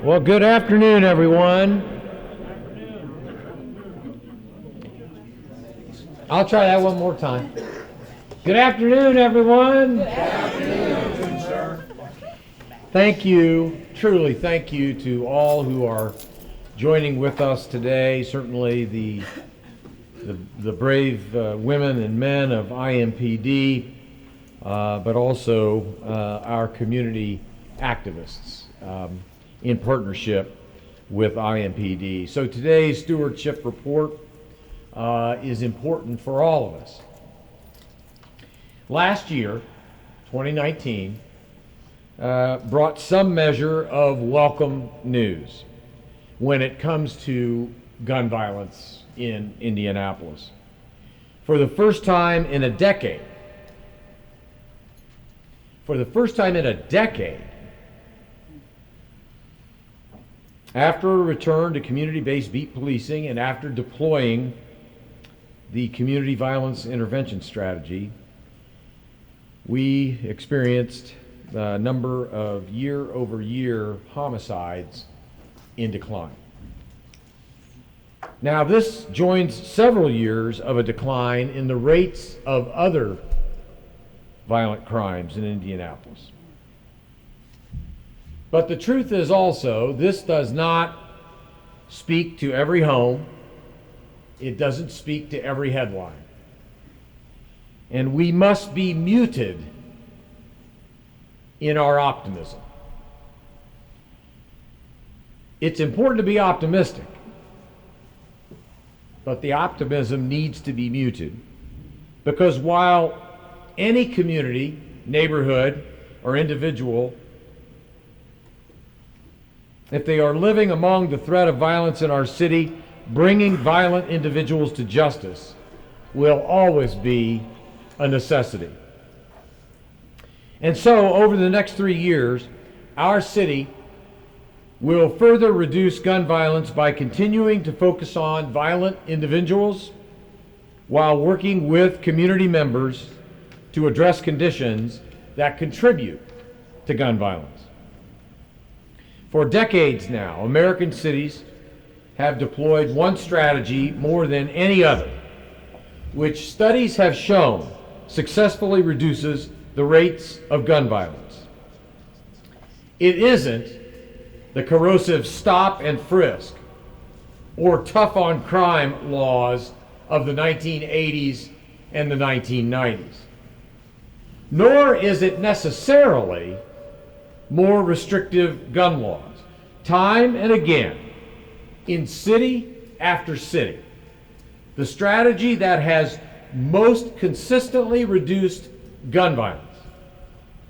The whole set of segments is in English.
Well, good afternoon, everyone. I'll try that one more time. Good afternoon, everyone. Good afternoon, sir. Thank you, truly thank you to all who are joining with us today. Certainly the brave women and men of IMPD, but also our community activists in partnership with IMPD. So today's stewardship report is important for all of us. Last year, 2019, brought some measure of welcome news when it comes to gun violence in Indianapolis. For the first time in a decade, after a return to community-based beat policing and after deploying the community violence intervention strategy, we experienced the number of year-over-year homicides in decline. Now, this joins several years of a decline in the rates of other violent crimes in Indianapolis. But the truth is also, this does not speak to every home. It doesn't speak to every headline. And we must be muted in our optimism. It's important to be optimistic, but the optimism needs to be muted, because while any community, neighborhood, or individual, if they are living among the threat of violence in our city, bringing violent individuals to justice will always be a necessity. And so, over the next 3 years, our city will further reduce gun violence by continuing to focus on violent individuals while working with community members to address conditions that contribute to gun violence. For decades now, American cities have deployed one strategy more than any other, which studies have shown successfully reduces the rates of gun violence. It isn't the corrosive stop and frisk or tough on crime laws of the 1980s and the 1990s, nor is it necessarily more restrictive gun laws. Time and again, in city after city, the strategy that has most consistently reduced gun violence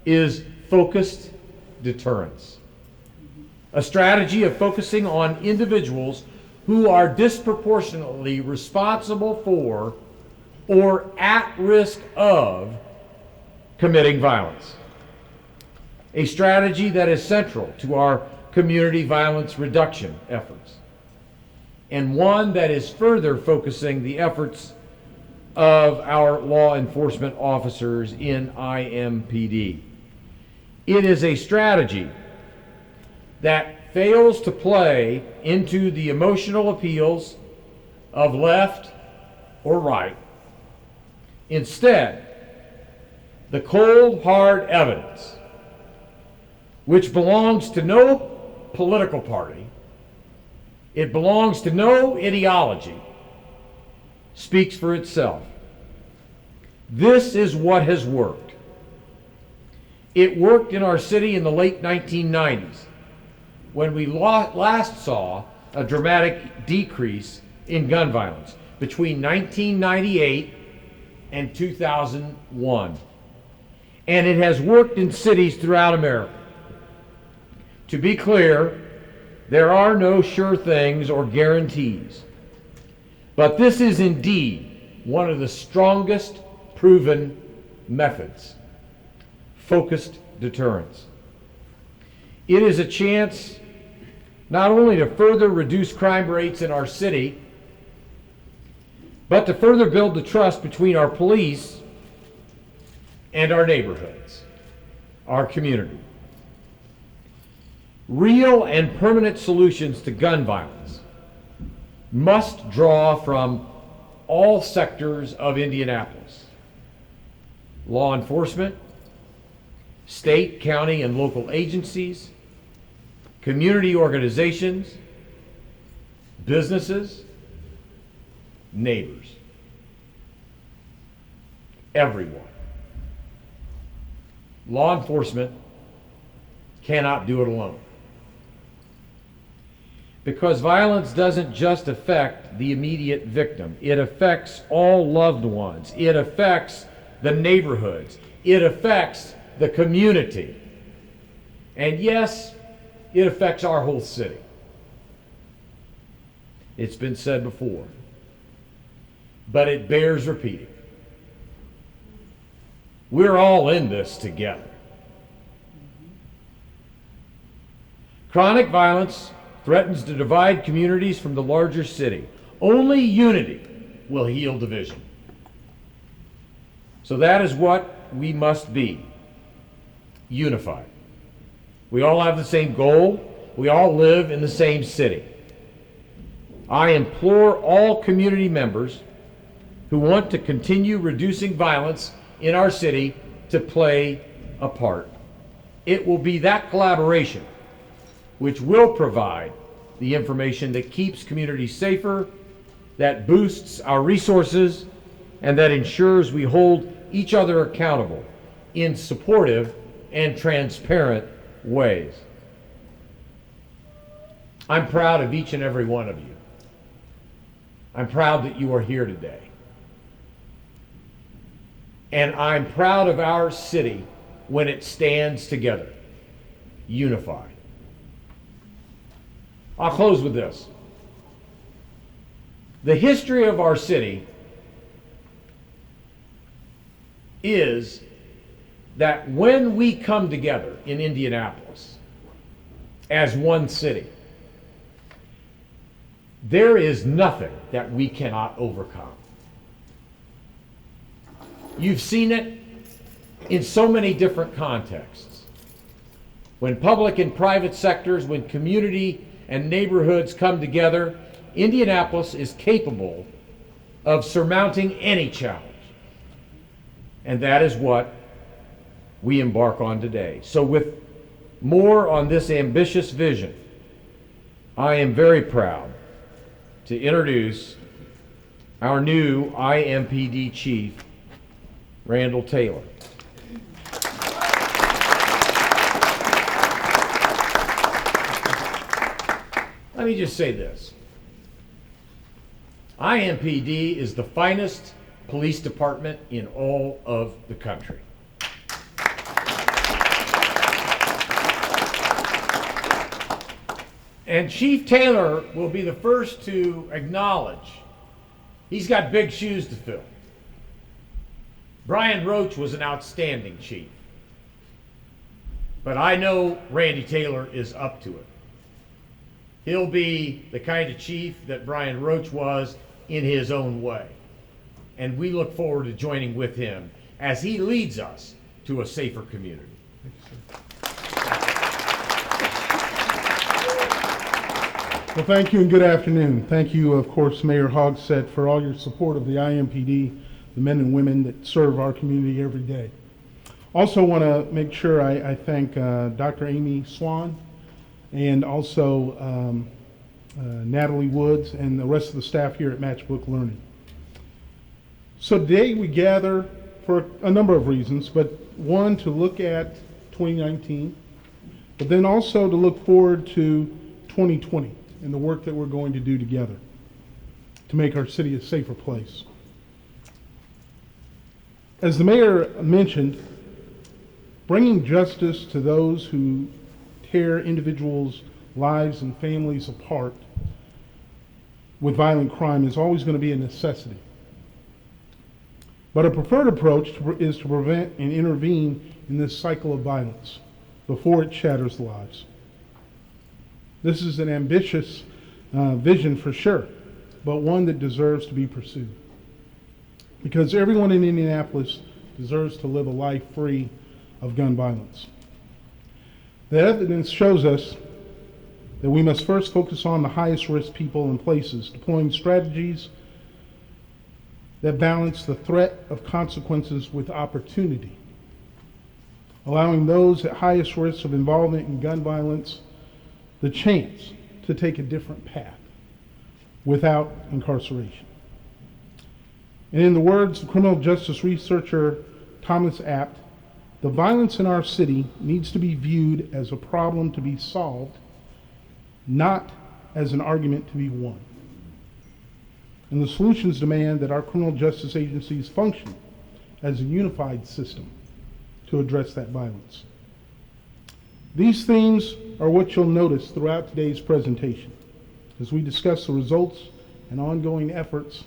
is focused deterrence. A strategy of focusing on individuals who are disproportionately responsible for or at risk of committing violence. A strategy that is central to our community violence reduction efforts, and one that is further focusing the efforts of our law enforcement officers in IMPD. It is a strategy that fails to play into the emotional appeals of left or right. Instead, the cold, hard evidence, which belongs to no political party, it belongs to no ideology, speaks for itself. This is what has worked. It worked in our city in the late 1990s, when we last saw a dramatic decrease in gun violence between 1998 and 2001. And it has worked in cities throughout America. To be clear, there are no sure things or guarantees, but this is indeed one of the strongest proven methods: focused deterrence. It is a chance not only to further reduce crime rates in our city, but to further build the trust between our police and our neighborhoods, our community. Real and permanent solutions to gun violence must draw from all sectors of Indianapolis: law enforcement, state, county, and local agencies, community organizations, businesses, neighbors, everyone. Law enforcement cannot do it alone, because violence doesn't just affect the immediate victim. It affects all loved ones. It affects the neighborhoods. It affects the community. And yes, it affects our whole city. It's been said before, but it bears repeating. We're all in this together. Chronic violence threatens to divide communities from the larger city. Only unity will heal division. So that is what we must be: unified. We all have the same goal. We all live in the same city. I implore all community members who want to continue reducing violence in our city to play a part. It will be that collaboration which will provide the information that keeps communities safer, that boosts our resources, and that ensures we hold each other accountable in supportive and transparent ways. I'm proud of each and every one of you. I'm proud that you are here today. And I'm proud of our city when it stands together, unified. I'll close with this. The history of our city is that when we come together in Indianapolis as one city, there is nothing that we cannot overcome. You've seen it in so many different contexts. When public and private sectors, when community and neighborhoods come together, Indianapolis is capable of surmounting any challenge. And that is what we embark on today. So with more on this ambitious vision, I am very proud to introduce our new IMPD chief, Randal Taylor. Let me just say this. IMPD is the finest police department in all of the country. And Chief Taylor will be the first to acknowledge he's got big shoes to fill. Brian Roach was an outstanding chief, but I know Randy Taylor is up to it. He'll be the kind of chief that Brian Roach was in his own way. And we look forward to joining with him as he leads us to a safer community. Well, thank you and good afternoon. Thank you, of course, Mayor Hogsett, for all your support of the IMPD, the men and women that serve our community every day. Also want to make sure I thank Dr. Amy Swan and also Natalie Woods and the rest of the staff here at Matchbook Learning. So today we gather for a number of reasons, but one, to look at 2019, but then also to look forward to 2020 and the work that we're going to do together to make our city a safer place. As the mayor mentioned, bringing justice to those who tear individuals' lives and families apart with violent crime is always going to be a necessity. But a preferred approach is to prevent and intervene in this cycle of violence before it shatters lives. This is an ambitious vision for sure, but one that deserves to be pursued. Because everyone in Indianapolis deserves to live a life free of gun violence. The evidence shows us that we must first focus on the highest risk people and places, deploying strategies that balance the threat of consequences with opportunity, allowing those at highest risk of involvement in gun violence the chance to take a different path without incarceration. And in the words of criminal justice researcher Thomas Apt, the violence in our city needs to be viewed as a problem to be solved, not as an argument to be won. And the solutions demand that our criminal justice agencies function as a unified system to address that violence. These themes are what you'll notice throughout today's presentation as we discuss the results and ongoing efforts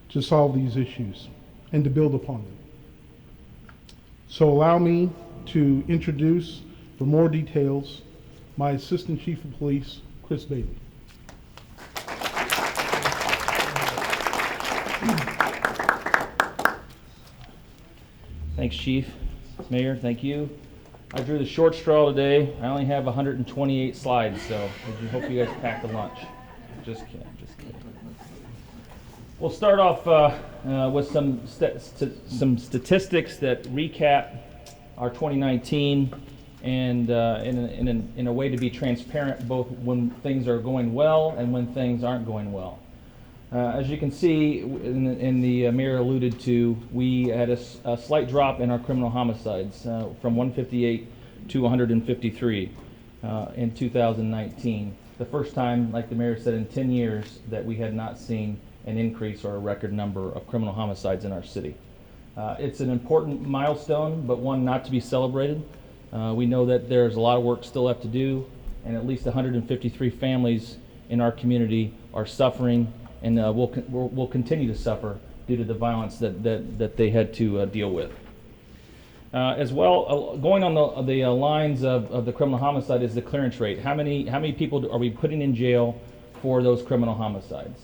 to solve these issues and to build upon them. So allow me to introduce, for more details, my Assistant Chief of Police, Chris Bailey. Thanks, Chief. Mayor, thank you. I drew the short straw today. I only have 128 slides, so I hope you guys packed a lunch. Just kidding, just kidding. We'll start off with some statistics that recap our 2019 and in a way to be transparent both when things are going well and when things aren't going well. As you can see, in the mayor alluded to, we had a slight drop in our criminal homicides from 158 to 153 in 2019. The first time, like the mayor said, in 10 years that we had not seen an increase or a record number of criminal homicides in our city. It's an important milestone, but one not to be celebrated. We know that there's a lot of work still left to do, and at least 153 families in our community are suffering and will continue to suffer due to the violence that they had to deal with. As well, going on the lines of the criminal homicide is the clearance rate. How many people are we putting in jail for those criminal homicides?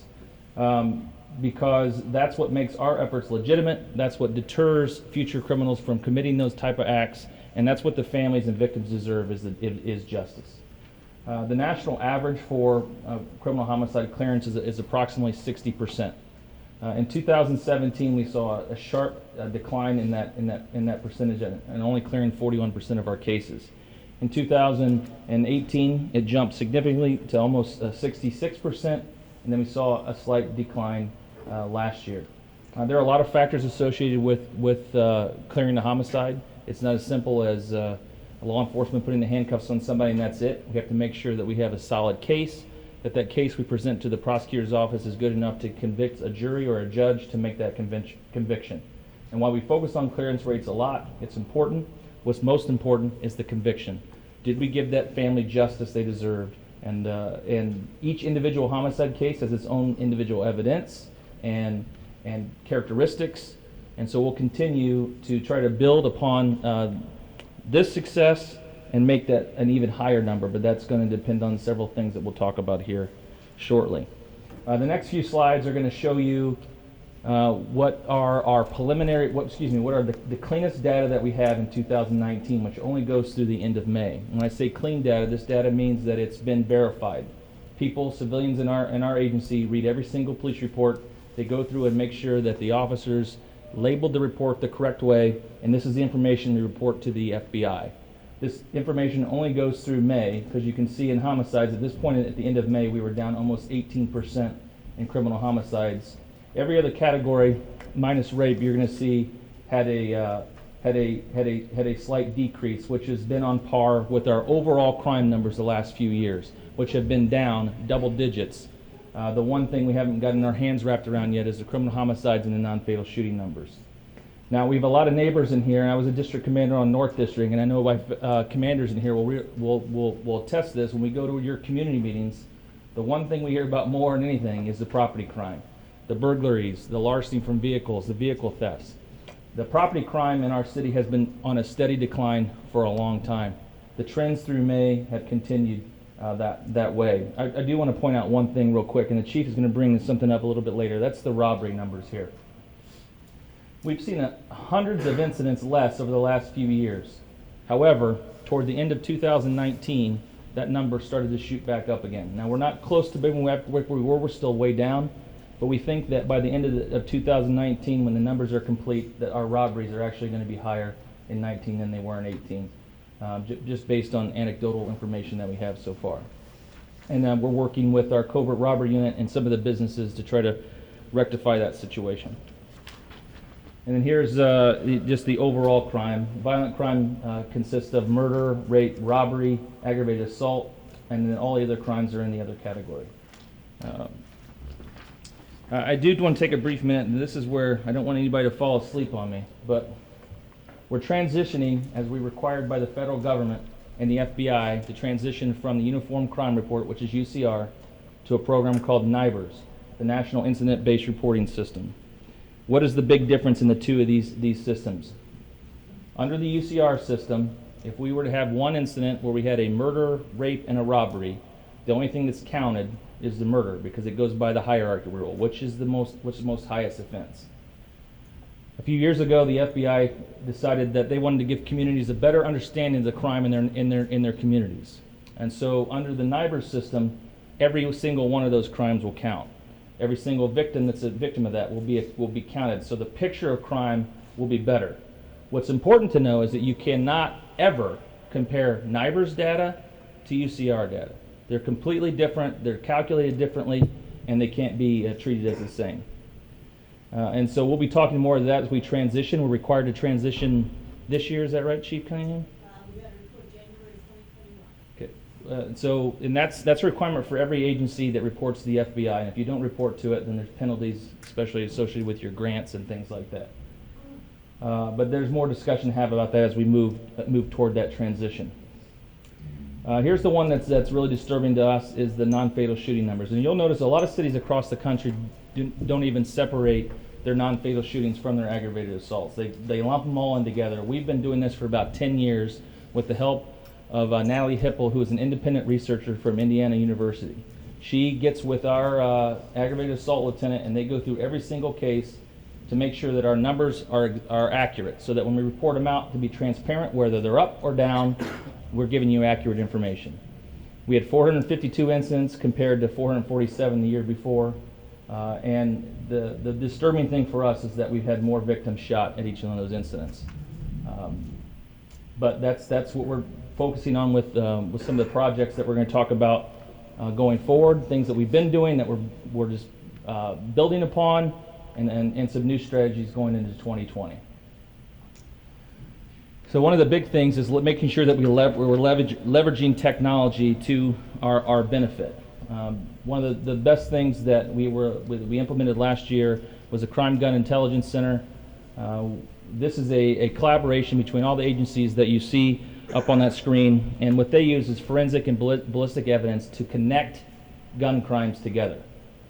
Because that's what makes our efforts legitimate, that's what deters future criminals from committing those type of acts, and that's what the families and victims deserve is justice. The national average for criminal homicide clearance is approximately 60%. In 2017, we saw a sharp decline in that percentage, and only clearing 41% of our cases. In 2018, it jumped significantly to almost 66%, and then we saw a slight decline last year. There are a lot of factors associated with clearing the homicide. It's not as simple as law enforcement putting the handcuffs on somebody and that's it. We have to make sure that we have a solid case, that case we present to the prosecutor's office is good enough to convict a jury or a judge to make that conviction. And while we focus on clearance rates a lot, it's important. What's most important is the conviction. Did we give that family justice they deserved? And each individual homicide case has its own individual evidence and characteristics, and so we'll continue to try to build upon this success and make that an even higher number, but that's going to depend on several things that we'll talk about here shortly. The next few slides are going to show you what are our what are the cleanest data that we have in 2019, which only goes through the end of May. When I say clean data, this data means that it's been verified. People, civilians in our agency, read every single police report. They go through and make sure that the officers labeled the report the correct way, and this is the information we report to the FBI. This information only goes through May, because you can see in homicides, at this point at the end of May, we were down almost 18% in criminal homicides. Every other category, minus rape, you're going to see had a slight decrease, which has been on par with our overall crime numbers the last few years, which have been down double digits. The one thing we haven't gotten our hands wrapped around yet is the criminal homicides and the non-fatal shooting numbers. Now, we have a lot of neighbors in here, and I was a district commander on North District, and I know my commanders in here will attest this. When we go to your community meetings, the one thing we hear about more than anything is the property crime, the burglaries, the larceny from vehicles, the vehicle thefts. The property crime in our city has been on a steady decline for a long time. The trends through May have continued that way. I do want to point out one thing real quick, and the chief is going to bring something up a little bit later. That's the robbery numbers here. We've seen hundreds of incidents less over the last few years. However, toward the end of 2019, that number started to shoot back up again. Now, we're not close to where we were, we're still way down, but we think that by the end of 2019, when the numbers are complete, that our robberies are actually going to be higher in 19 than they were in 18, just based on anecdotal information that we have so far. And we're working with our covert robbery unit and some of the businesses to try to rectify that situation. And then here's just the overall crime. Violent crime consists of murder, rape, robbery, aggravated assault, and then all the other crimes are in the other category. I do want to take a brief minute, and this is where I don't want anybody to fall asleep on me, but we're transitioning, as we're required by the federal government and the FBI, to transition from the Uniform Crime Report, which is UCR, to a program called NIBRS, the National Incident-Based Reporting System. What is the big difference in the two of these systems? Under the UCR system, if we were to have one incident where we had a murder, rape, and a robbery, the only thing that's counted is the murder, because it goes by the hierarchy rule, which is the most highest offense. A few years ago, the FBI decided that they wanted to give communities a better understanding of the crime in their communities. And so under the NIBRS system, every single one of those crimes will count. Every single victim that's a victim of that will be counted. So the picture of crime will be better. What's important to know is that you cannot ever compare NIBRS data to UCR data. They're completely different, they're calculated differently, and they can't be treated as the same. And so we'll be talking more of that as we transition. We're required to transition this year, is that right, Chief Cunningham? We got to report January 2021. Okay. So, and that's a requirement for every agency that reports to the FBI. And if you don't report to it, then there's penalties, especially associated with your grants and things like that. But there's more discussion to have about that as we move toward that transition. Here's the one that's really disturbing to us, is the non-fatal shooting numbers. And you'll notice a lot of cities across the country don't even separate their non-fatal shootings from their aggravated assaults. They lump them all in together. We've been doing this for about 10 years with the help of Natalie Hipple, who is an independent researcher from Indiana University. She gets with our aggravated assault lieutenant, and they go through every single case to make sure that our numbers are accurate, so that when we report them out, to be transparent, whether they're up or down, we're giving you accurate information. We had 452 incidents compared to 447 the year before. And the disturbing thing for us is that we've had more victims shot at each one of those incidents. But that's what we're focusing on with some of the projects that we're going to talk about going forward, things that we've been doing that we're just building upon, and some new strategies going into 2020. So one of the big things is making sure that we're leveraging technology to our benefit. One of the best things that we implemented last year was a Crime Gun Intelligence Center. This is a collaboration between all the agencies that you see up on that screen, and what they use is forensic and ballistic evidence to connect gun crimes together.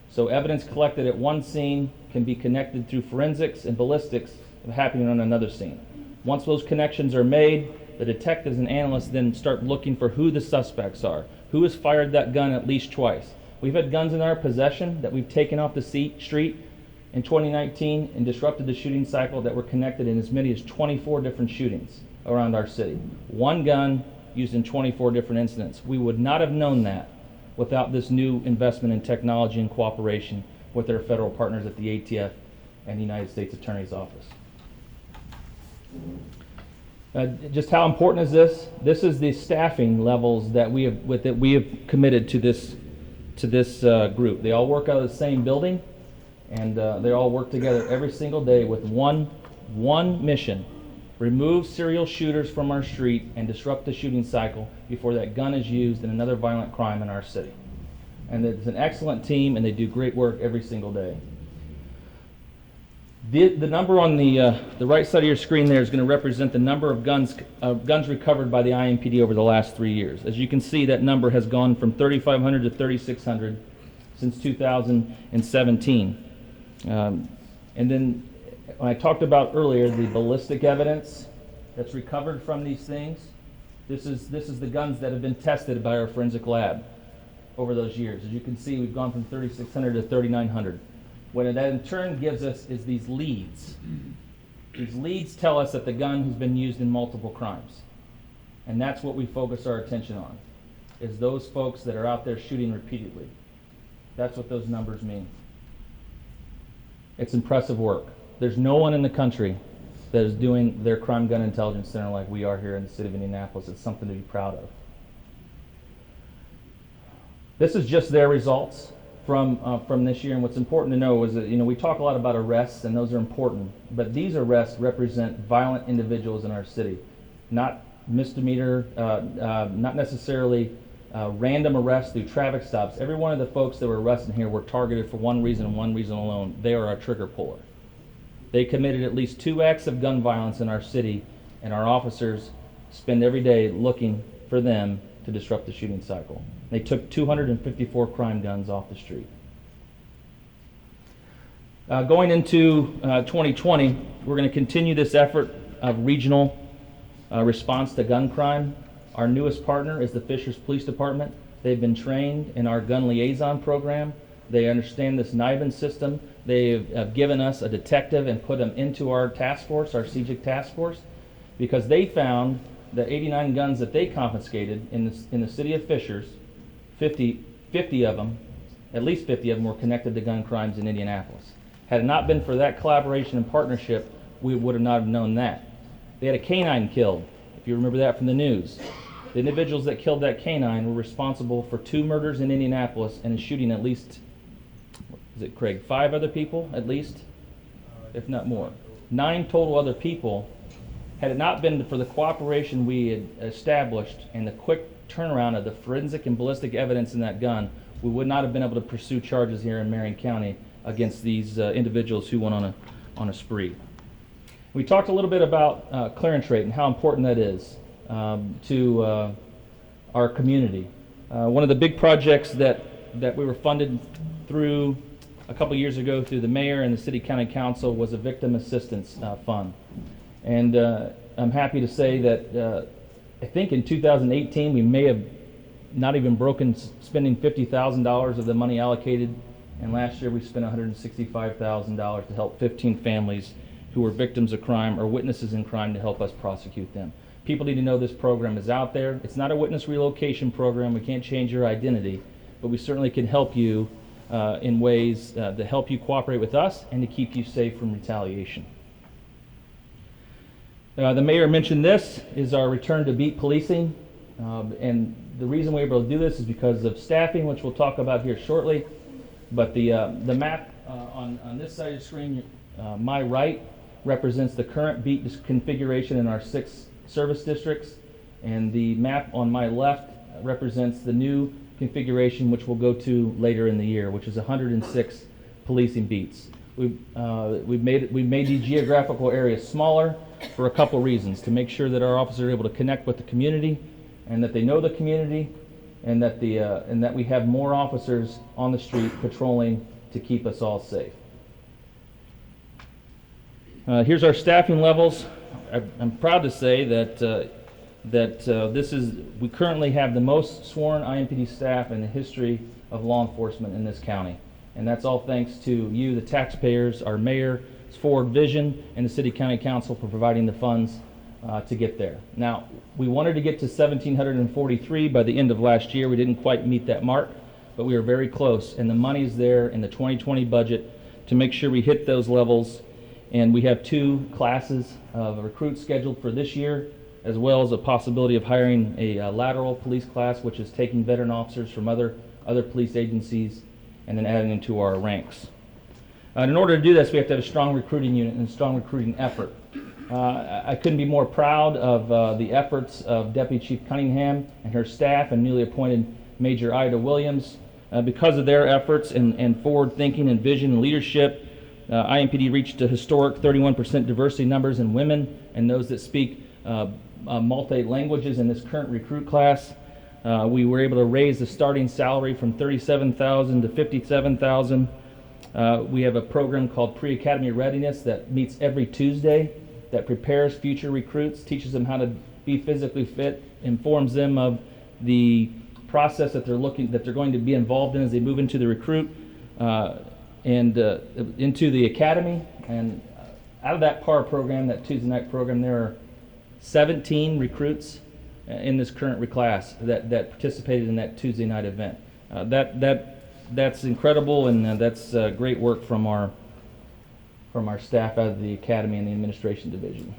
So evidence collected at one scene can be connected through forensics and ballistics happening on another scene. Once those connections are made, the detectives and analysts then start looking for who the suspects are, who has fired that gun at least twice. We've had guns in our possession that we've taken off the street in 2019 and disrupted the shooting cycle that were connected in as many as 24 different shootings around our city. One gun used in 24 different incidents. We would not have known that without this new investment in technology and cooperation with our federal partners at the ATF and the United States Attorney's Office. Just how important is this? This is the staffing levels that we have committed to this group. They all work out of the same building, and they all work together every single day with one mission: remove serial shooters from our street and disrupt the shooting cycle before that gun is used in another violent crime in our city. And it's an excellent team, and they do great work every single day. The number on the right side of your screen there is going to represent the number of guns recovered by the IMPD over the last 3 years. As you can see, that number has gone from 3,500 to 3,600 since 2017. And then when I talked about earlier the ballistic evidence that's recovered from these things, this is the guns that have been tested by our forensic lab over those years. As you can see, we've gone from 3,600 to 3,900. What that in turn gives us is these leads. These leads tell us that the gun has been used in multiple crimes. And that's what we focus our attention on. is those folks that are out there shooting repeatedly. That's what those numbers mean. It's impressive work. There's no one in the country that is doing their crime gun intelligence center like we are here in the city of Indianapolis. It's something to be proud of. This is just their results from this year, and what's important to know is that, you know, we talk a lot about arrests, and those are important, but these arrests represent violent individuals in our city, not misdemeanor, not necessarily random arrests through traffic stops. Every one of the folks that were arrested here were targeted for one reason and one reason alone. They are a trigger puller. They committed at least 2 acts of gun violence in our city, and our officers spend every day looking for them to disrupt the shooting cycle. They took 254 crime guns off the street. Going into 2020, we're going to continue this effort of regional response to gun crime. Our newest partner is the Fishers Police Department. They've been trained in our gun liaison program. They understand this NIBIN system. They have given us a detective and put them into our task force, our CJIC task force, because they found the 89 guns that they confiscated in the city of Fishers, 50 of them, at least 50 of them were connected to gun crimes in Indianapolis. Had it not been for that collaboration and partnership, we would have not have known that. They had a canine killed, if you remember that from the news. The individuals that killed that canine were responsible for 2 murders in Indianapolis and shooting at least, is it Craig, 5 other people at least, if not more. 9 total other people. Had it not been for the cooperation we had established and the quick turnaround of the forensic and ballistic evidence in that gun, we would not have been able to pursue charges here in Marion County against these individuals who went on a spree. We talked a little bit about clearance rate and how important that is to our community. One of the big projects that we were funded through a couple years ago through the mayor and the city county council was a victim assistance fund. And I'm happy to say that I think in 2018 we may have not even broken spending $50,000 of the money allocated, and last year we spent $165,000 to help 15 families who were victims of crime or witnesses in crime to help us prosecute them. People need to know this program is out there. It's not a witness relocation program. We can't change your identity, but we certainly can help you in ways to help you cooperate with us and to keep you safe from retaliation. The mayor mentioned this is our return to beat policing, and the reason we're able to do this is because of staffing, which we'll talk about here shortly. But the map on this side of the screen, my right, represents the current beat configuration in our 6 service districts, and the map on my left represents the new configuration, which we'll go to later in the year, which is 106 policing beats. We've made these geographical areas smaller for a couple reasons: to make sure that our officers are able to connect with the community, and that they know the community, and that we have more officers on the street patrolling to keep us all safe. Here's our staffing levels. I'm proud to say that we currently have the most sworn IMPD staff in the history of law enforcement in this county. And that's all thanks to you, the taxpayers, our mayor's forward vision, and the city county council for providing the funds to get there. Now, we wanted to get to 1,743 by the end of last year. We didn't quite meet that mark, but we were very close. And the money's there in the 2020 budget to make sure we hit those levels. And we have 2 classes of recruits scheduled for this year, as well as a possibility of hiring a lateral police class, which is taking veteran officers from other police agencies and then adding them to our ranks. In order to do this, we have to have a strong recruiting unit and a strong recruiting effort. I couldn't be more proud of the efforts of Deputy Chief Cunningham and her staff and newly appointed Major Ida Williams. Because of their efforts and forward thinking and vision and leadership, IMPD reached a historic 31% diversity numbers in women and those that speak multi-languages in this current recruit class. We were able to raise the starting salary from $37,000 to $57,000. We have a program called Pre-Academy Readiness that meets every Tuesday that prepares future recruits, teaches them how to be physically fit, informs them of the process that they're going to be involved in as they move into the recruit and into the academy. And out of that PAR program, that Tuesday night program, there are 17 recruits in this current reclass that participated in that Tuesday night event. That's incredible, and that's great work from our staff out of the academy and the administration division.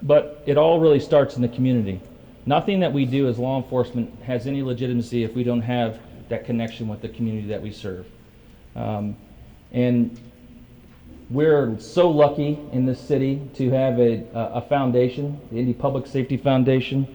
But it all really starts in the community. Nothing that we do as law enforcement has any legitimacy if we don't have that connection with the community that we serve. And we're so lucky in this city to have a foundation, the Indy Public Safety Foundation,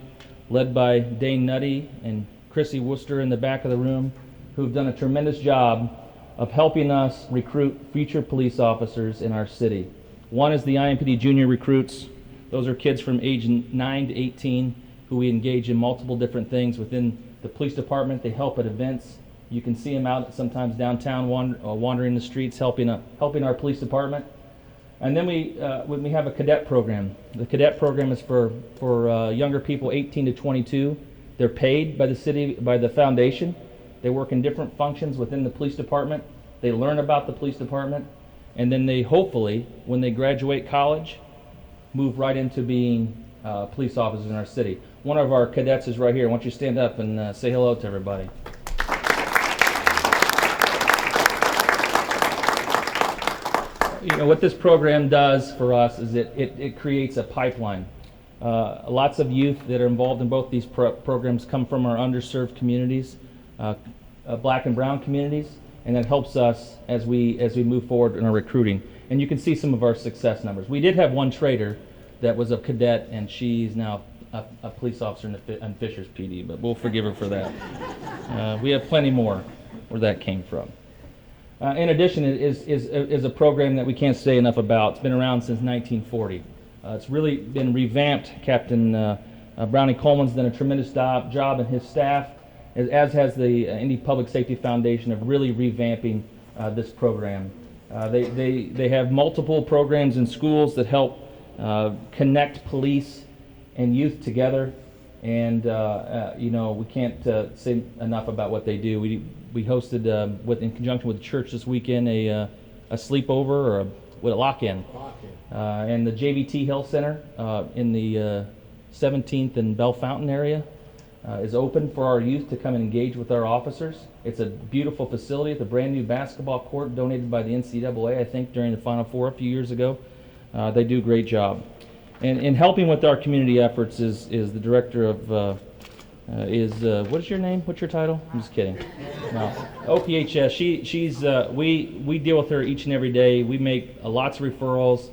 led by Dane Nutty and Chrissy Worcester in the back of the room, who've done a tremendous job of helping us recruit future police officers in our city. One is the IMPD junior recruits. Those are kids from age 9 to 18 who we engage in multiple different things within the police department. They help at events. You can see them out sometimes downtown wandering the streets helping our police department. And then we have a cadet program. The cadet program is for younger people 18 to 22. They're paid by the city, by the foundation. They work in different functions within the police department. They learn about the police department. And then they hopefully, when they graduate college, move right into being police officers in our city. One of our cadets is right here. Why don't you stand up and say hello to everybody. You know, what this program does for us is it creates a pipeline. Lots of youth that are involved in both these programs come from our underserved communities, black and brown communities, and that helps us as we move forward in our recruiting. And you can see some of our success numbers. We did have one trader that was a cadet, and she's now a police officer in Fishers PD, but we'll forgive her for that. We have plenty more where that came from. In addition, it is a program that we can't say enough about. It's been around since 1940. It's really been revamped. Captain Brownie Coleman's done a tremendous job, and his staff, as has the Indy Public Safety Foundation, of really revamping this program. They have multiple programs in schools that help connect police and youth together, and you know, we can't say enough about what they do. We hosted, in conjunction with the church this weekend, a sleepover or a lock-in. And the JVT Health Center in the 17th and Bell Fountain area is open for our youth to come and engage with our officers. It's a beautiful facility. It's a brand new basketball court donated by the NCAA, I think, during the Final Four a few years ago. They do a great job. And in helping with our community efforts is the director of what is your name? What's your title? I'm just kidding. No. OPHS. We deal with her each and every day. We make lots of referrals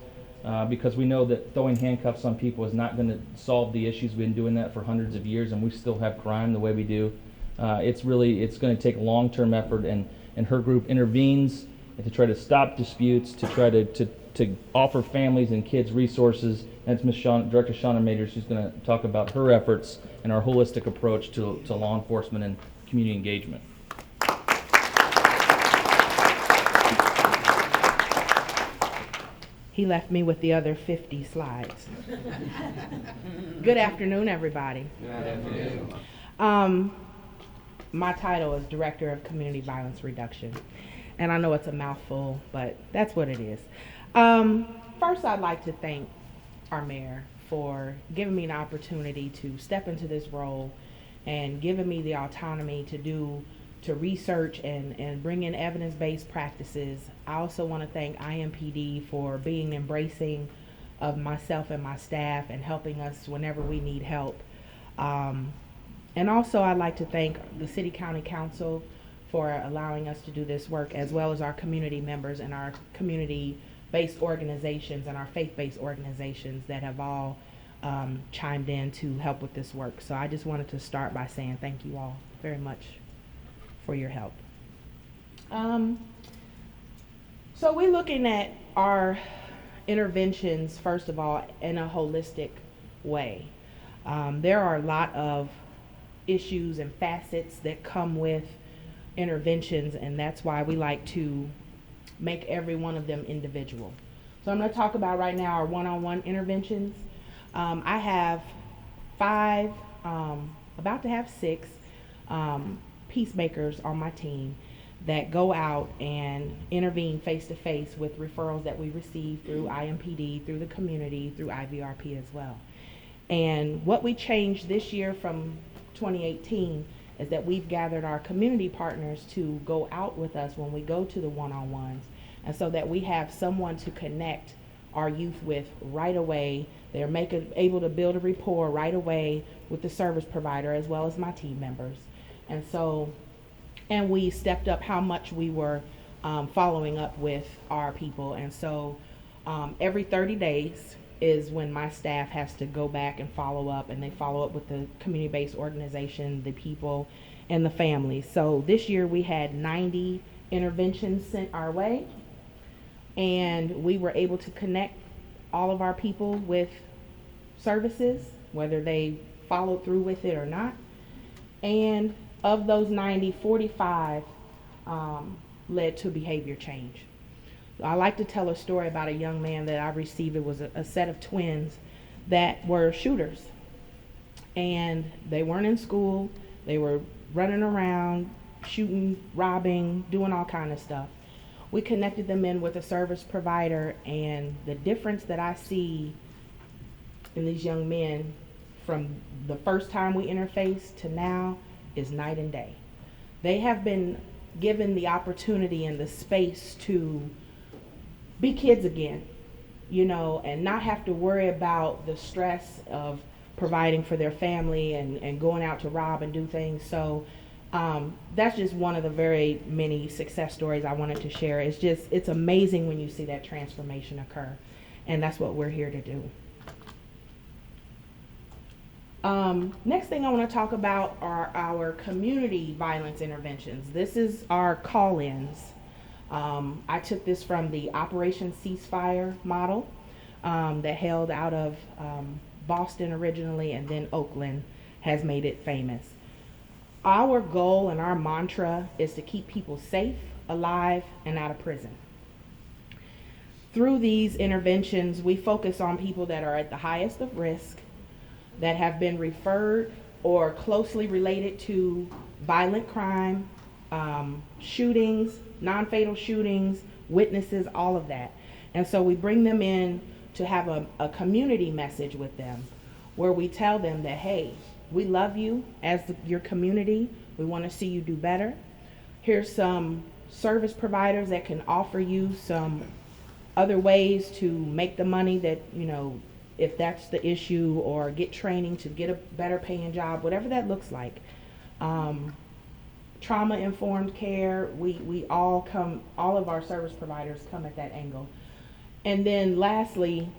because we know that throwing handcuffs on people is not going to solve the issues. We've been doing that for hundreds of years, and we still have crime the way we do. It's going to take long-term effort, and her group intervenes to try to stop disputes, to try to offer families and kids resources. And it's Director Shonna Majors who's going to talk about her efforts and our holistic approach to law enforcement and community engagement. He left me with the other 50 slides. Good afternoon, everybody. Good afternoon. My title is Director of Community Violence Reduction. And I know it's a mouthful, but that's what it is. First, I'd like to thank our mayor for giving me an opportunity to step into this role and giving me the autonomy to research and bring in evidence-based practices. I also want to thank IMPD for being embracing of myself and my staff and helping us whenever we need help. And also I'd like to thank the City County Council for allowing us to do this work, as well as our community members and our community-based organizations and our faith-based organizations that have all chimed in to help with this work. So I just wanted to start by saying thank you all very much for your help. So we're looking at our interventions, first of all, in a holistic way. There are a lot of issues and facets that come with interventions, and that's why we like to make every one of them individual. So I'm going to talk about right now our one-on-one interventions. I have 5, about to have 6 peacemakers on my team that go out and intervene face-to-face with referrals that we receive through IMPD, through the community, through IVRP as well. And what we changed this year from 2018 is that we've gathered our community partners to go out with us when we go to the one-on-ones, and so that we have someone to connect our youth with right away. They're able to build a rapport right away with the service provider as well as my team members. And we stepped up how much we were following up with our people. And so every 30 days is when my staff has to go back and follow up, and they follow up with the community-based organization, the people, and the families. So this year we had 90 interventions sent our way, and we were able to connect all of our people with services, whether they followed through with it or not. And of those 90, 45 led to behavior change. I like to tell a story about a young man that I received. It was a set of twins that were shooters, and they weren't in school. They were running around, shooting, robbing, doing all kind of stuff. We connected them in with a service provider, and the difference that I see in these young men from the first time we interfaced to now is night and day. They have been given the opportunity and the space to be kids again, you know, and not have to worry about the stress of providing for their family and going out to rob and do things. So that's just one of the very many success stories I wanted to share. It's amazing when you see that transformation occur, and that's what we're here to do. Next thing I want to talk about are our community violence interventions. This is our call-ins. I took this from the Operation Ceasefire model that held out of Boston originally, and then Oakland has made it famous. Our goal and our mantra is to keep people safe, alive, and out of prison. Through these interventions, we focus on people that are at the highest of risk, that have been referred or closely related to violent crime, shootings, non-fatal shootings, witnesses, all of that. And so we bring them in to have a community message with them, where we tell them that, hey, we love you as your community. We want to see you do better. Here's some service providers that can offer you some other ways to make the money that, you know, if that's the issue, or get training to get a better paying job, whatever that looks like. Trauma-informed care, we all of our service providers come at that angle. And then lastly,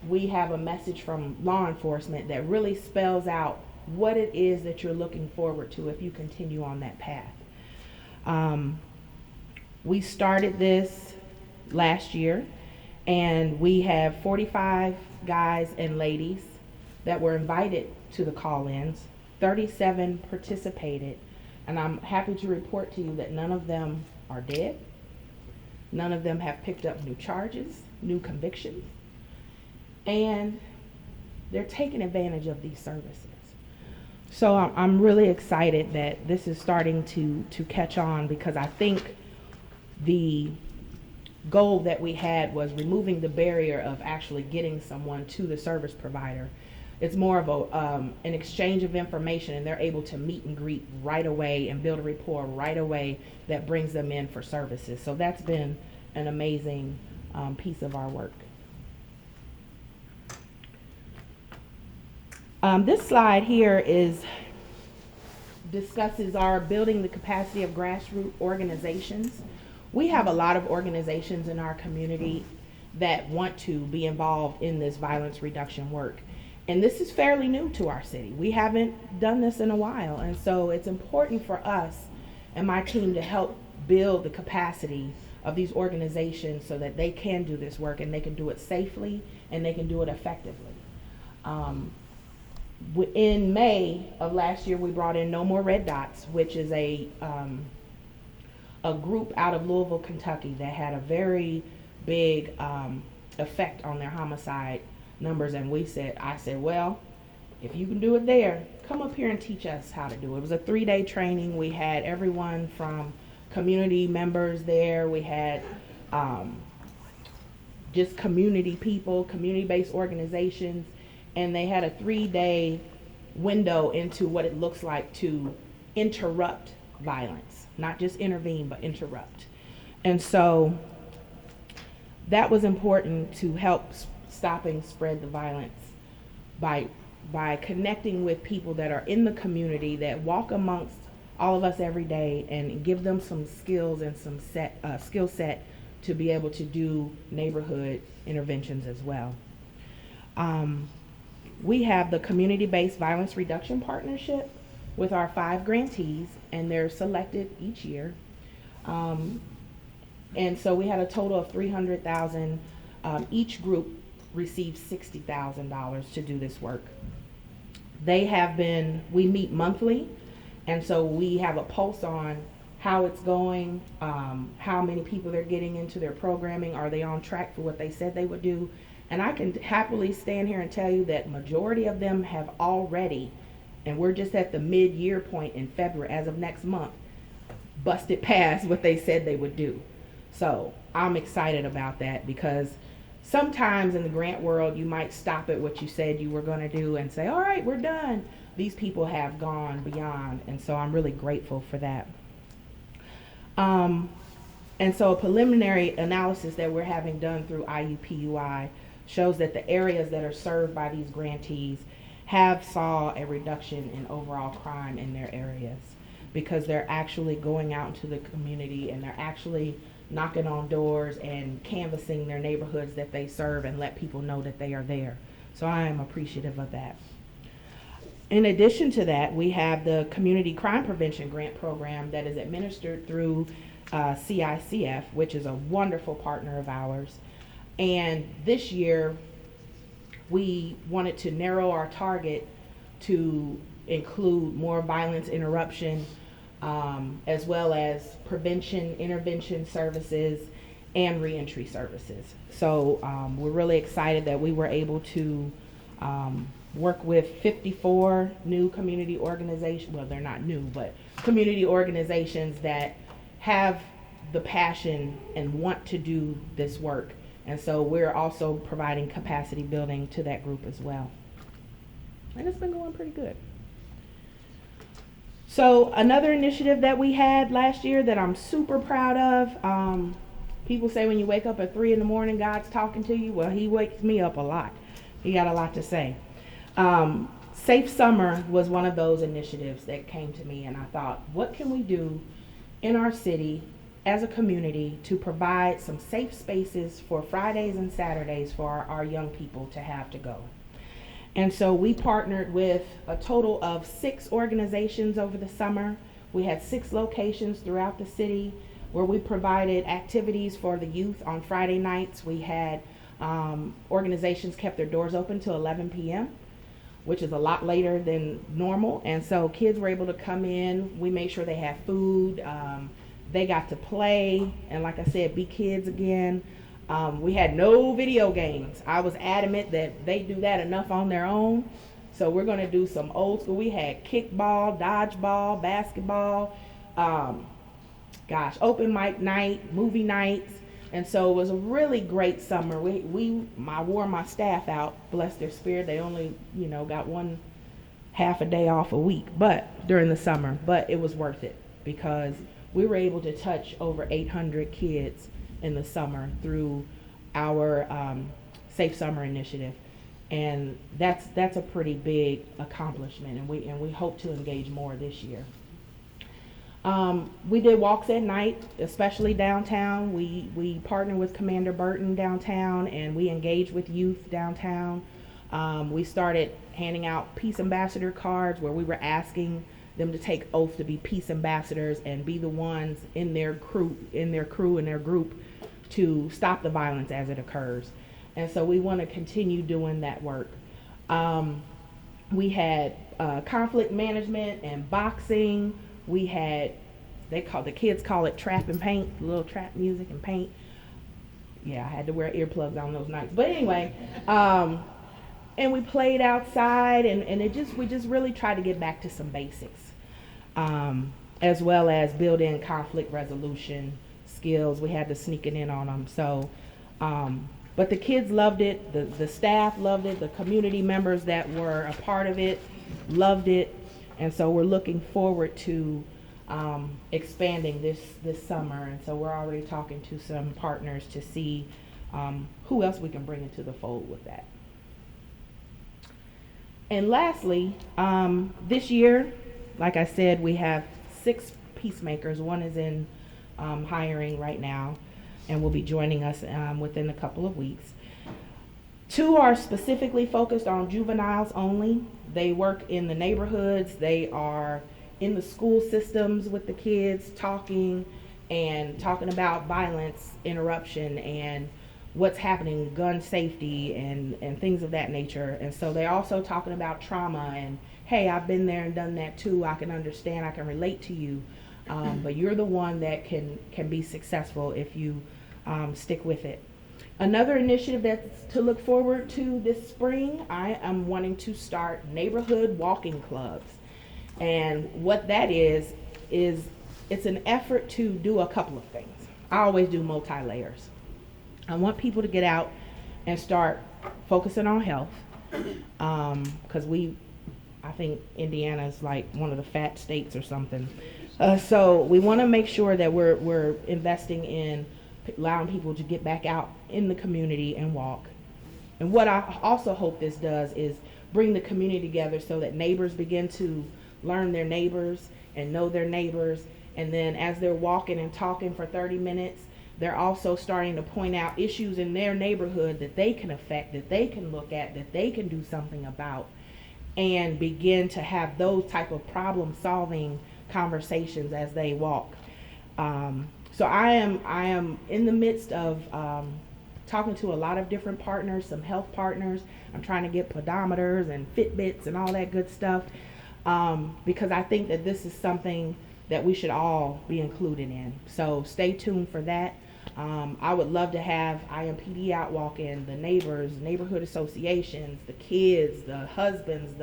we have a message from law enforcement that really spells out what it is that you're looking forward to if you continue on that path. We started this last year, and we have 45 guys and ladies that were invited to the call-ins. 37 participated, and I'm happy to report to you that none of them are dead. None of them have picked up new charges, new convictions, and they're taking advantage of these services. So I'm really excited that this is starting to catch on, because I think the goal that we had was removing the barrier of actually getting someone to the service provider. It's more of an exchange of information, and they're able to meet and greet right away and build a rapport right away that brings them in for services. So that's been an amazing piece of our work. This slide here discusses our building the capacity of grassroots organizations. We have a lot of organizations in our community that want to be involved in this violence reduction work. And this is fairly new to our city. We haven't done this in a while. And so it's important for us and my team to help build the capacity of these organizations so that they can do this work, and they can do it safely, and they can do it effectively. In May of last year, we brought in No More Red Dots, which is a group out of Louisville, Kentucky, that had a very big effect on their homicide numbers. And I said, well, if you can do it there, come up here and teach us how to do it. It was a 3-day training. We had everyone from community members there. We had just community people, community-based organizations, and they had a 3-day window into what it looks like to interrupt violence, not just intervene, but interrupt. And so that was important to help stop and spread the violence by connecting with people that are in the community that walk amongst all of us every day and give them some skills and some skill set to be able to do neighborhood interventions as well. We have the Community-Based Violence Reduction Partnership with our 5 grantees, and they're selected each year. And so we had a total of $300,000. Each group received $60,000 to do this work. We meet monthly, and so we have a pulse on how it's going, how many people they're getting into their programming, are they on track for what they said they would do. And I can happily stand here and tell you that majority of them have already, and we're just at the mid-year point in February, as of next month, busted past what they said they would do. So I'm excited about that, because sometimes in the grant world, you might stop at what you said you were going to do and say, all right, we're done. These people have gone beyond, and so I'm really grateful for that. And so a preliminary analysis that we're having done through IUPUI shows that the areas that are served by these grantees have saw a reduction in overall crime in their areas, because they're actually going out into the community and they're actually knocking on doors and canvassing their neighborhoods that they serve and let people know that they are there. So I am appreciative of that. In addition to that, we have the Community Crime Prevention Grant Program that is administered through CICF, which is a wonderful partner of ours. And this year, we wanted to narrow our target to include more violence interruption, as well as prevention, intervention services, and reentry services. So we're really excited that we were able to work with 54 new community organizations. Well, they're not new, but community organizations that have the passion and want to do this work. And so we're also providing capacity building to that group as well. And it's been going pretty good. So another initiative that we had last year that I'm super proud of, people say when you wake up at 3 in the morning, God's talking to you. Well, he wakes me up a lot. He got a lot to say. Safe Summer was one of those initiatives that came to me, and I thought, what can we do in our city as a community to provide some safe spaces for Fridays and Saturdays for our young people to have to go. And so we partnered with a total of 6 organizations over the summer. We had 6 locations throughout the city where we provided activities for the youth on Friday nights. We had organizations kept their doors open till 11 p.m., which is a lot later than normal. And so kids were able to come in. We made sure they had food. They got to play and, like I said, be kids again. We had no video games. I was adamant that they do that enough on their own. So we're going to do some old school. We had kickball, dodgeball, basketball, open mic night, movie nights. And so it was a really great summer. I wore my staff out, bless their spirit. They only, got half a day off a week, but during the summer, but it was worth it because we were able to touch over 800 kids in the summer through our Safe Summer initiative. And that's a pretty big accomplishment, and we hope to engage more this year. We did walks at night, especially downtown. We partnered with Commander Burton downtown, and we engaged with youth downtown. We started handing out peace ambassador cards where we were asking them to take oath to be peace ambassadors and be the ones in their crew, in their group to stop the violence as it occurs. And so we want to continue doing that work. We had conflict management and boxing. We had, the kids call it trap and paint, a little trap music and paint. Yeah, I had to wear earplugs on those nights. But anyway, and we played outside, and we just really tried to get back to some basics, as well as build in conflict resolution skills. We had to sneak it in on them. So, But the kids loved it, the staff loved it, the community members that were a part of it loved it, and so we're looking forward to expanding this summer. And so we're already talking to some partners to see who else we can bring into the fold with that. And lastly, this year, like I said, we have 6 peacemakers. One is in hiring right now and will be joining us within a couple of weeks. 2 are specifically focused on juveniles only. They work in the neighborhoods. They are in the school systems with the kids, talking about violence interruption and what's happening, gun safety and things of that nature. And so they're also talking about trauma and, hey, I've been there and done that too. I can understand, I can relate to you. But you're the one that can be successful if you stick with it. Another initiative that's to look forward to this spring, I am wanting to start neighborhood walking clubs. And what that is it's an effort to do a couple of things. I always do multi-layers. I want people to get out and start focusing on health, because I think Indiana is like one of the fat states or something. So we want to make sure that we're investing in allowing people to get back out in the community and walk. And what I also hope this does is bring the community together so that neighbors begin to learn their neighbors and know their neighbors. And then as they're walking and talking for 30 minutes, they're also starting to point out issues in their neighborhood that they can affect, that they can look at, that they can do something about, and begin to have those type of problem-solving conversations as they walk. So I am in the midst of talking to a lot of different partners, some health partners. I'm trying to get pedometers and Fitbits and all that good stuff, because I think that this is something that we should all be included in. So stay tuned for that. I would love to have IMPD out walking, the neighbors, neighborhood associations, the kids, the husbands,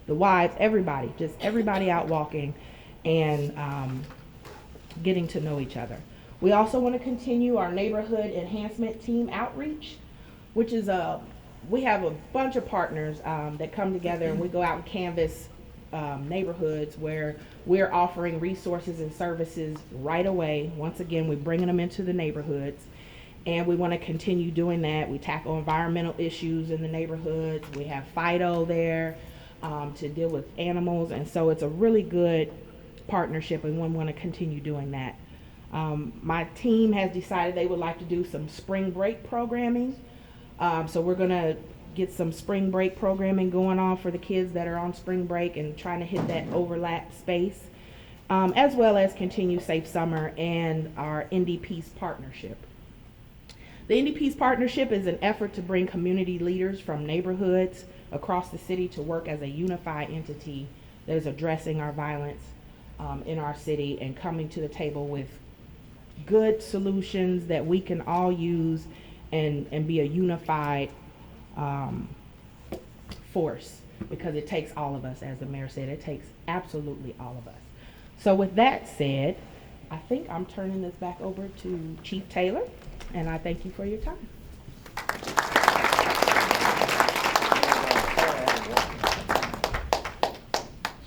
the wives, everybody, just everybody out walking and getting to know each other. We also want to continue our neighborhood enhancement team outreach, which is we have a bunch of partners that come together and we go out and canvass neighborhoods where we're offering resources and services right away. Once again, we're bringing them into the neighborhoods, and we want to continue doing that. We tackle environmental issues in the neighborhoods. We have FIDO there to deal with animals, and so it's a really good partnership, and we want to continue doing that. My team has decided they would like to do some spring break programming, so we're going to get some spring break programming going on for the kids that are on spring break and trying to hit that overlap space, as well as continue Safe Summer and our Indy Peace Partnership. The Indy Peace Partnership is an effort to bring community leaders from neighborhoods across the city to work as a unified entity that is addressing our violence in our city and coming to the table with good solutions that we can all use and be a unified force, because it takes all of us. As the mayor said, it takes absolutely all of us. So with that said, I think I'm turning this back over to Chief Taylor, and I thank you for your time.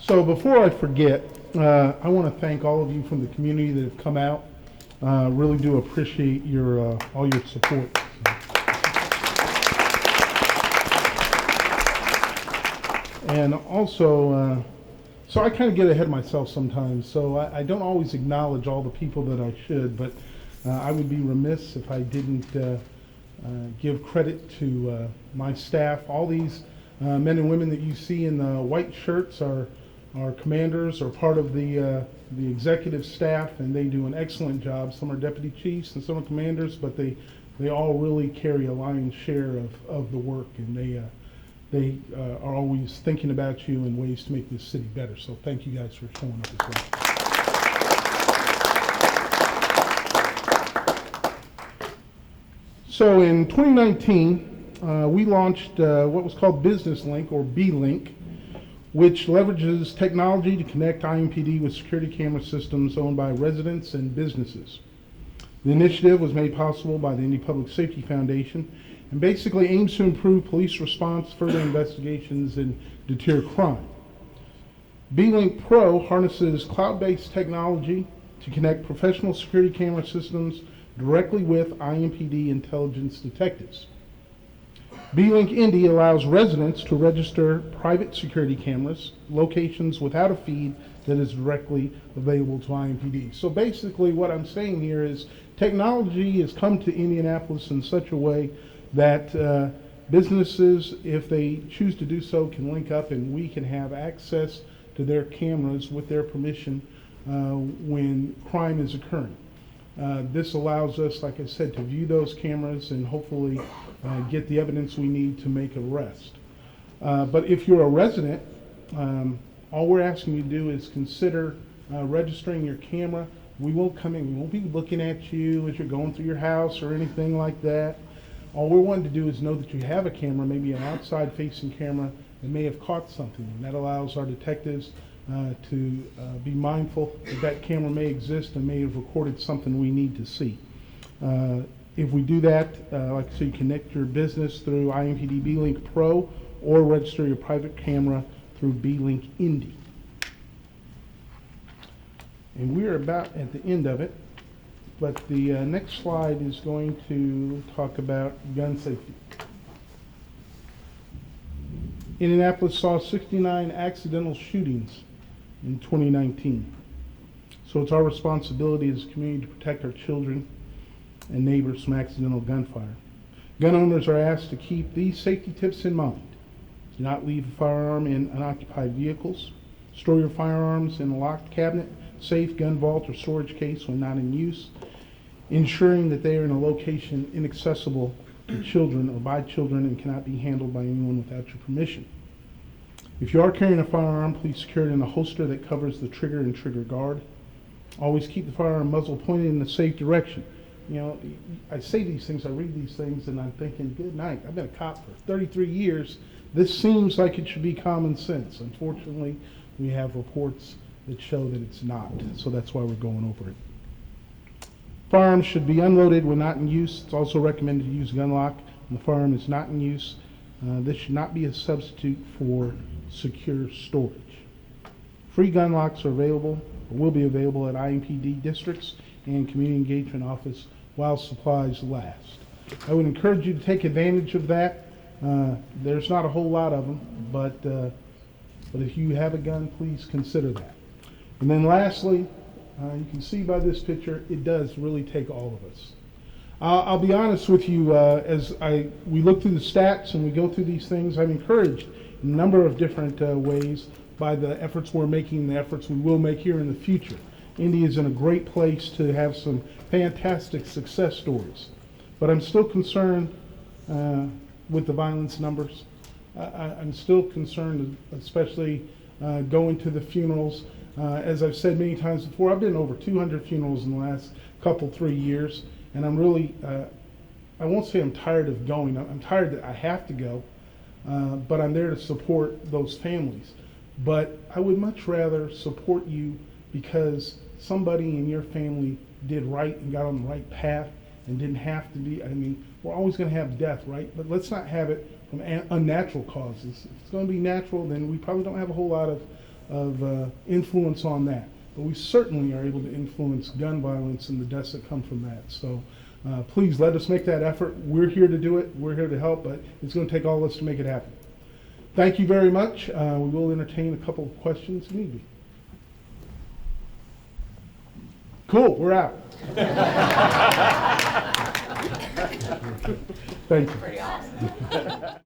So before I forget, I want to thank all of you from the community that have come out. Really do appreciate your all your support. And also, so I kind of get ahead of myself sometimes, so I don't always acknowledge all the people that I should, but I would be remiss if I didn't give credit to my staff. All these men and women that you see in the white shirts are commanders or part of the executive staff, and they do an excellent job. Some are deputy chiefs and some are commanders, but they all really carry a lion's share of the work, and they are always thinking about you and ways to make this city better. So thank you guys for showing up as well. So in 2019, we launched what was called Business Link, or B-Link, which leverages technology to connect IMPD with security camera systems owned by residents and businesses. The initiative was made possible by the Indy Public Safety Foundation and basically aims to improve police response, further investigations, and deter crime. B-Link Pro harnesses cloud-based technology to connect professional security camera systems directly with IMPD intelligence detectives. B-Link Indy allows residents to register private security cameras, locations without a feed that is directly available to IMPD. So basically what I'm saying here is technology has come to Indianapolis in such a way that businesses, if they choose to do so, can link up and we can have access to their cameras with their permission when crime is occurring. This allows us, like I said, to view those cameras and hopefully get the evidence we need to make an arrest. But if you're a resident, all we're asking you to do is consider registering your camera. We won't come in, we won't be looking at you as you're going through your house or anything like that. All we're wanting to do is know that you have a camera, maybe an outside facing camera that may have caught something. And that allows our detectives to be mindful that that camera may exist and may have recorded something we need to see. If we do that, like I say, you connect your business through IMPD B-Link Pro or register your private camera through B-Link Indy. And we're about at the end of it, but the next slide is going to talk about gun safety. Indianapolis saw 69 accidental shootings in 2019. So it's our responsibility as a community to protect our children and neighbors from accidental gunfire. Gun owners are asked to keep these safety tips in mind. Do not leave a firearm in unoccupied vehicles. Store your firearms in a locked cabinet, safe, gun vault, or storage case when not in use, ensuring that they are in a location inaccessible to children or by children and cannot be handled by anyone without your permission. If you are carrying a firearm, please secure it in a holster that covers the trigger and trigger guard. Always keep the firearm muzzle pointed in the safe direction. You know, I say these things, I read these things, and I'm thinking, good night. I've been a cop for 33 years. This seems like it should be common sense. Unfortunately, we have reports that show that it's not, so that's why we're going over it. Firearms should be unloaded when not in use. It's also recommended to use gun lock when the firearm is not in use. This should not be a substitute for secure storage. Free gun locks are available, or will be available at IMPD districts and community engagement office while supplies last. I would encourage you to take advantage of that. There's not a whole lot of them, but if you have a gun, please consider that. And then lastly, you can see by this picture, it does really take all of us. I'll be honest with you, as we look through the stats and we go through these things, I'm encouraged in a number of different ways by the efforts we're making, the efforts we will make here in the future. Indy is in a great place to have some fantastic success stories. But I'm still concerned with the violence numbers. I'm still concerned, especially going to the funerals. As I've said many times before, I've been to over 200 funerals in the last couple, 3 years, and I'm really, I won't say I'm tired of going. I'm tired that I have to go, but I'm there to support those families. But I would much rather support you because somebody in your family did right and got on the right path and didn't have to be, I mean, we're always going to have death, right? But let's not have it from unnatural causes. If it's going to be natural, then we probably don't have a whole lot of influence on that. But we certainly are able to influence gun violence and the deaths that come from that. So please let us make that effort. We're here to do it. We're here to help, but it's going to take all of us to make it happen. Thank you very much. We will entertain a couple of questions if need be. Cool, we're out. Thank you. Pretty awesome.